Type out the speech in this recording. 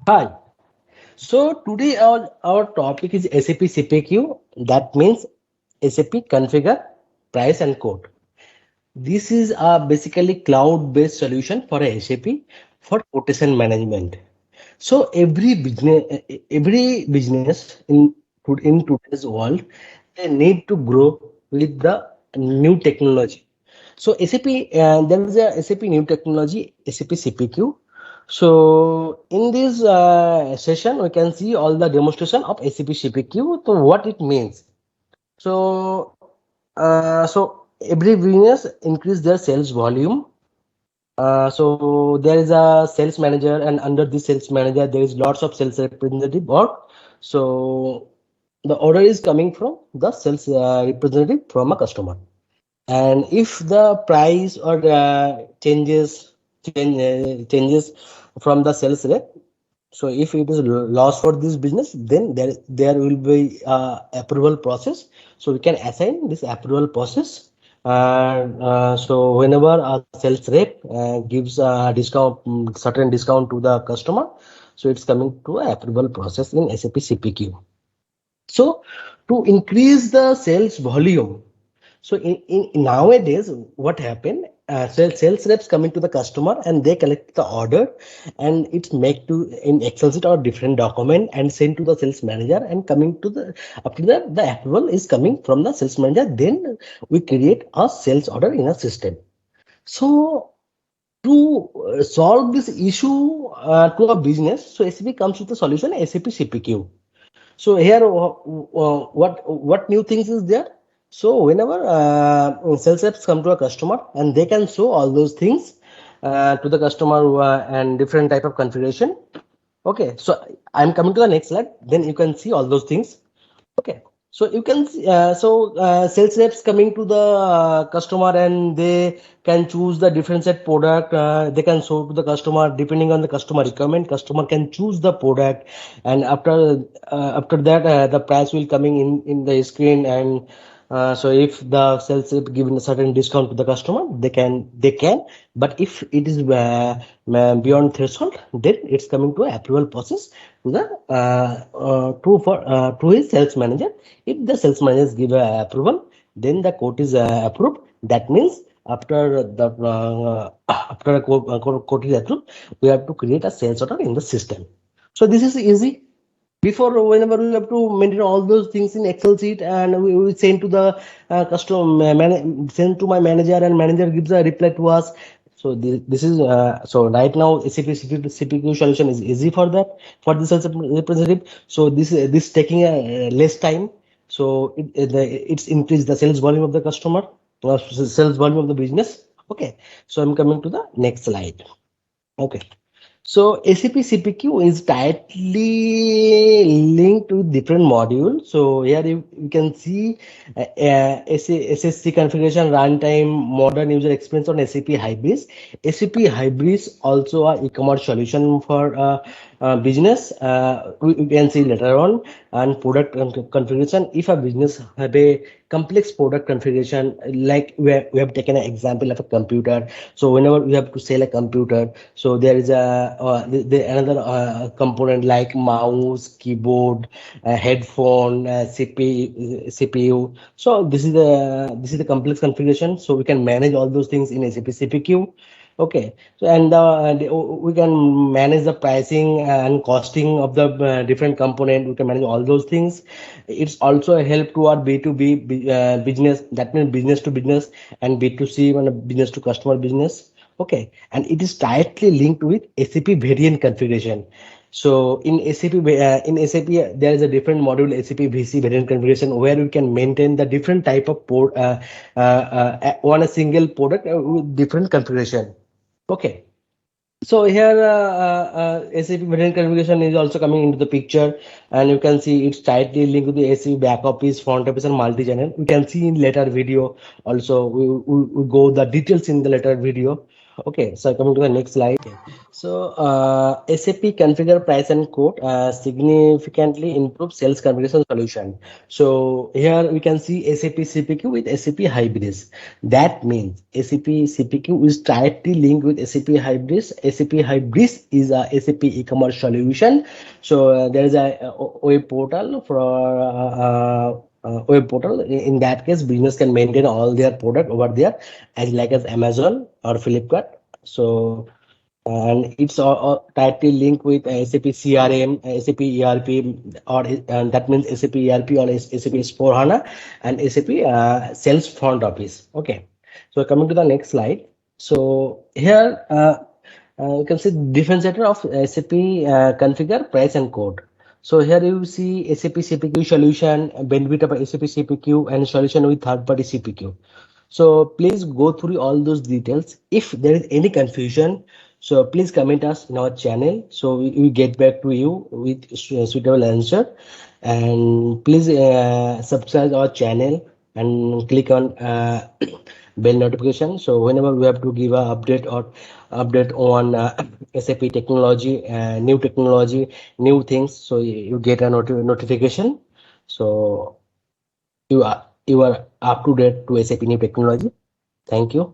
Hi. So today our topic is SAP CPQ. That means SAP Configure, Price and Quote. This is a basically cloud-based solution for a SAP for quotation management. So every business in today's world, they need to grow with the new technology. So SAP, there is a SAP new technology, SAP CPQ. So in this session, we can see all the demonstration of SAP CPQ. So what it means. So so every business increase their sales volume. So there is a sales manager, and under this sales manager, there is lots of sales representative work. So the order is coming from the sales representative from a customer, and if the price or changes from the sales rep, so if it is loss for this business, then there will be approval process. So we can assign this approval process. So whenever a sales rep gives a discount, certain discount to the customer, so it's coming to a approval process in SAP CPQ. So to increase the sales volume, so in nowadays, what happened? Sales reps coming to the customer and they collect the order, and it's make to in Excel sheet or different document and sent to the sales manager, and coming to the after that the approval is coming from the sales manager. Then we create a sales order in a system. So to solve this issue to a business, so SAP comes with a solution, SAP CPQ. So here, what new things is there? So whenever sales reps come to a customer, and they can show all those things to the customer and different type of configuration. Okay, so I'm coming to the next slide. Then you can see all those things. Okay, so you can see, sales reps coming to the customer, and they can choose the different set product. They can show to the customer depending on the customer requirement. Customer can choose the product, and after that the price will coming in the screen. And so if the sales rep given a certain discount to the customer, they can. But if it is beyond threshold, then it's coming to approval process to the to his sales manager. If the sales manager give a approval, then the quote is approved. That means after the after a quote is approved, we have to create a sales order in the system. So this is easy. Before, whenever we have to maintain all those things in Excel sheet, and we send to the customer send to my manager, and manager gives a reply to us. So this is so right now SAP CPQ solution is easy for that, for the sales representative. So this taking a less time. So it's increased the sales volume of the customer, sales volume of the business. Okay, so I'm coming to the next slide. Okay. So SAP CPQ is tightly linked to different modules. So here you can see SSC configuration, runtime, modern user experience on SAP Hybris. SAP Hybris also a e-commerce solution for business. We can see later on. And product configuration. If a business have a complex product configuration, like we have taken an example of a computer. So whenever we have to sell a computer, so there is another component like mouse, keyboard, headphone, CPU. So this is the complex configuration. So we can manage all those things in SAP CPQ. Okay, so we can manage the pricing and costing of the different component. We can manage all those things. It's also a help to our B2B business. That means business to business, and B2C, business to customer business. Okay, and it is tightly linked with SAP variant configuration. So in SAP there is a different module, SAP VC variant configuration, where we can maintain the different type of port on a single product with different configuration. Okay. So here SAP variant configuration is also coming into the picture, and you can see it's tightly linked to the SAP back office, front office, and multi-channel. We can see in later video also. We go the details in the later video. Okay, so coming to the next slide. So SAP configure price and quote significantly improve sales configuration solution. So here we can see SAP CPQ with SAP Hybris. That means SAP CPQ is tightly linked with SAP Hybris. SAP Hybris is a SAP e-commerce solution. So there is a web portal for web portal. In that case, business can maintain all their product over there as like as Amazon or Flipkart. So and it's all tightly linked with SAP CRM, SAP ERP, or and that means SAP ERP on SAP S4HANA and SAP Sales Front Office. Okay, so coming to the next slide. So here you can see differentiator of SAP configure, price and quote. So here you see SAP CPQ solution, benefit of SAP CPQ and solution with third party CPQ. So please go through all those details. If there is any confusion, so please comment us in our channel. So we get back to you with suitable answer. And please subscribe our channel and click on bell notification. So whenever we have to give a update on SAP technology, new technology, new things, so you get a notification. So you are up to date to SAP new technology. Thank you.